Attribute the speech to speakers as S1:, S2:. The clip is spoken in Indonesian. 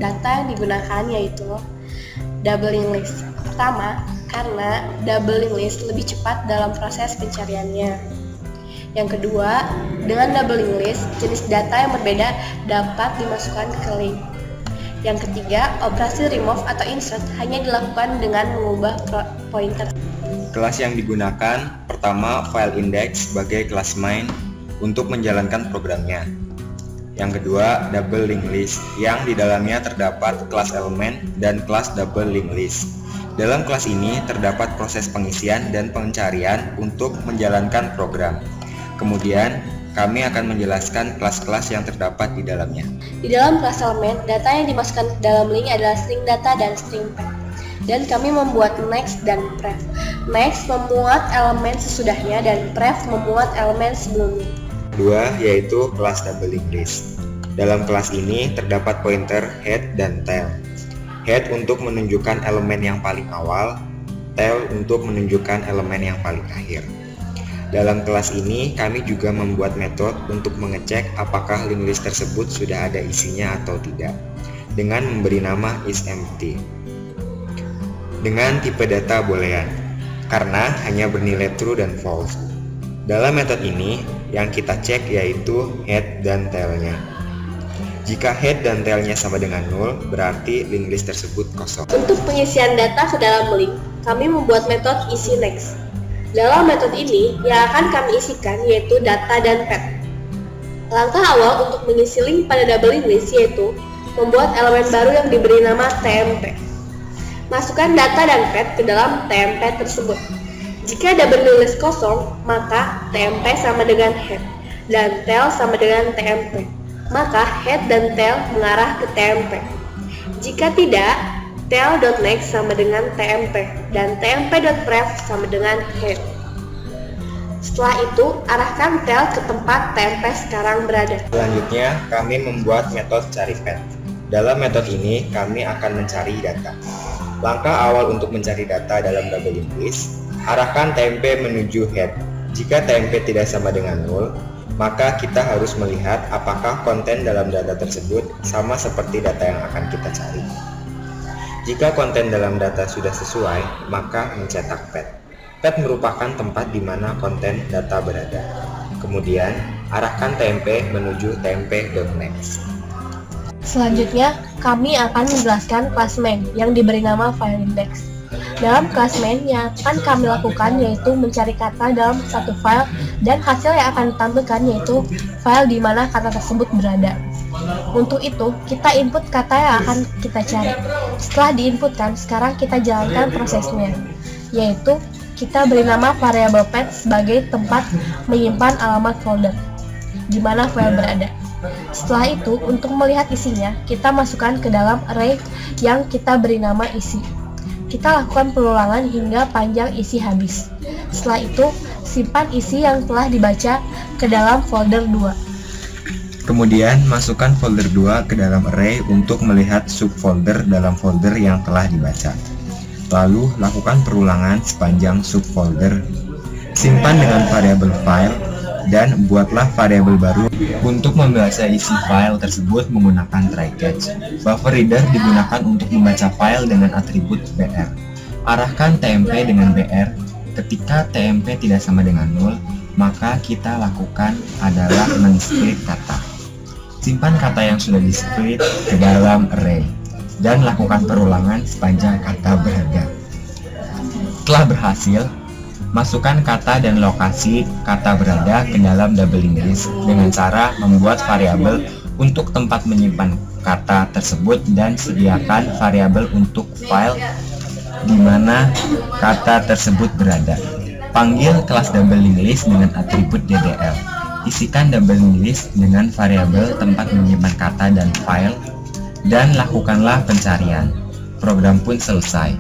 S1: data yang digunakan yaitu double linked list. Pertama, karena double linked list lebih cepat dalam proses pencariannya. Yang kedua, dengan double linked list, jenis data yang berbeda dapat dimasukkan ke link. Yang ketiga, operasi remove atau insert hanya dilakukan dengan mengubah pointer.
S2: Kelas yang digunakan, pertama file index sebagai kelas main untuk menjalankan programnya. Yang kedua, double linked list yang di dalamnya terdapat kelas elemen dan kelas double linked list. Dalam kelas ini terdapat proses pengisian dan pencarian untuk menjalankan program. Kemudian, kami akan menjelaskan kelas-kelas yang terdapat di dalamnya.
S1: Di dalam kelas elemen, data yang dimasukkan ke dalam link adalah string data dan string path. Dan kami membuat next dan pref. Next memuat elemen sesudahnya dan pref memuat elemen sebelumnya.
S2: Kedua, yaitu kelas double linked list. Dalam kelas ini terdapat pointer head dan tail. Head untuk menunjukkan elemen yang paling awal, tail untuk menunjukkan elemen yang paling akhir. Dalam kelas ini, kami juga membuat metode untuk mengecek apakah linked list tersebut sudah ada isinya atau tidak, dengan memberi nama isEmpty. Dengan tipe data boolean, karena hanya bernilai true dan false. Dalam metode ini, yang kita cek yaitu head dan tailnya. Jika head dan tailnya sama dengan 0, berarti linked list tersebut kosong.
S1: Untuk pengisian data ke dalam link, kami membuat metode isi next. Dalam metode ini, yang akan kami isikan yaitu data dan path. Langkah awal untuk mengisi link pada double linked list yaitu membuat elemen baru yang diberi nama TMP. Masukkan data dan path ke dalam TMP tersebut. Jika double linked list kosong, maka TMP sama dengan head dan tail sama dengan TMP. Maka head dan tail mengarah ke TMP. Jika tidak, tail.next sama dengan TMP dan tmp.pref sama dengan head. Setelah itu, arahkan tail ke tempat TMP sekarang berada.
S2: Selanjutnya, kami membuat metode cari path. Dalam metode ini, kami akan mencari data. Langkah awal untuk mencari data dalam double linked list, arahkan TMP menuju head. Jika TMP tidak sama dengan 0, maka kita harus melihat apakah konten dalam data tersebut sama seperti data yang akan kita cari. Jika konten dalam data sudah sesuai, maka mencetak path. Path merupakan tempat di mana konten data berada. Kemudian, arahkan TMP menuju tmp.next.
S1: Selanjutnya, kami akan menjelaskan kelas main yang diberi nama file index. Dalam kelas main yang akan kami lakukan yaitu mencari kata dalam satu file dan hasil yang akan ditampilkan yaitu file di mana kata tersebut berada. Untuk itu, kita input kata yang akan kita cari. Setelah diinputkan, sekarang kita jalankan prosesnya, yaitu kita beri nama variabel path sebagai tempat menyimpan alamat folder di mana file berada. Setelah itu, untuk melihat isinya, kita masukkan ke dalam array yang kita beri nama isi. Kita lakukan pengulangan hingga panjang isi habis. Setelah itu, simpan isi yang telah dibaca ke dalam folder 2.
S2: Kemudian, masukkan folder 2 ke dalam array untuk melihat subfolder dalam folder yang telah dibaca. Lalu, lakukan perulangan sepanjang subfolder. Simpan dengan variabel file dan buatlah variabel baru untuk membaca isi file tersebut menggunakan try catch. Buffer reader digunakan untuk membaca file dengan atribut br. Arahkan tmp dengan br. Ketika tmp tidak sama dengan 0, maka kita lakukan adalah men-split kata. Simpan kata yang sudah di-split ke dalam array dan lakukan perulangan sepanjang kata berada. Setelah berhasil, masukkan kata dan lokasi kata berada ke dalam double linked list dengan cara membuat variabel untuk tempat menyimpan kata tersebut dan sediakan variabel untuk file di mana kata tersebut berada. Panggil kelas double linked list dengan atribut ddl. Isikan double linked list dengan variabel tempat menyimpan kata dan file dan lakukanlah pencarian. Program pun selesai.